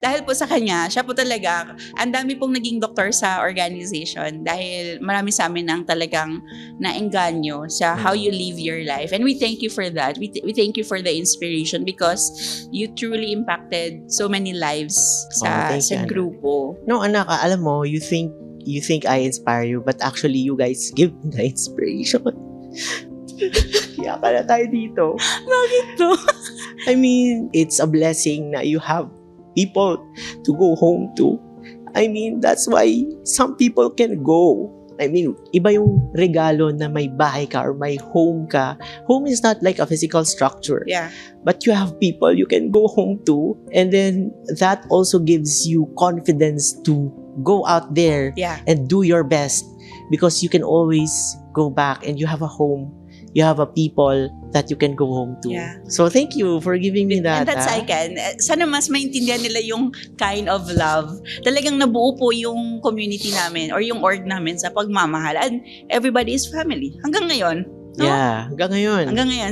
Dahil po sa kanya, siya po talaga, ang dami pong naging doktor sa organization dahil marami sa amin ang talagang naengganyo sa how you live your life. And we thank you for that. We thank you for the inspiration because you truly impacted so many lives sa thank you, Ana. grupo. No, anak, alam mo, you think I inspire you, but actually, you guys give me the inspiration. Kaya ka na tayo dito. Bakit to? I mean, it's a blessing na you have people to go home to. I mean, that's why some people can go. I mean, iba yung regalo na may bahay ka or may home ka. Home is not like a physical structure. Yeah. But you have people you can go home to. And then that also gives you confidence to go out there Yeah. and do your best. Because you can always go back and you have a home. You have a people that you can go home to. Yeah. So thank you for giving me that. And that's Icon. Sana mas maintindihan nila yung kind of love. Talagang nabuo po yung community namin or yung org namin sa pagmamahal. And everybody is family. Hanggang ngayon. No? Yeah, hanggang ngayon. Hanggang ngayon.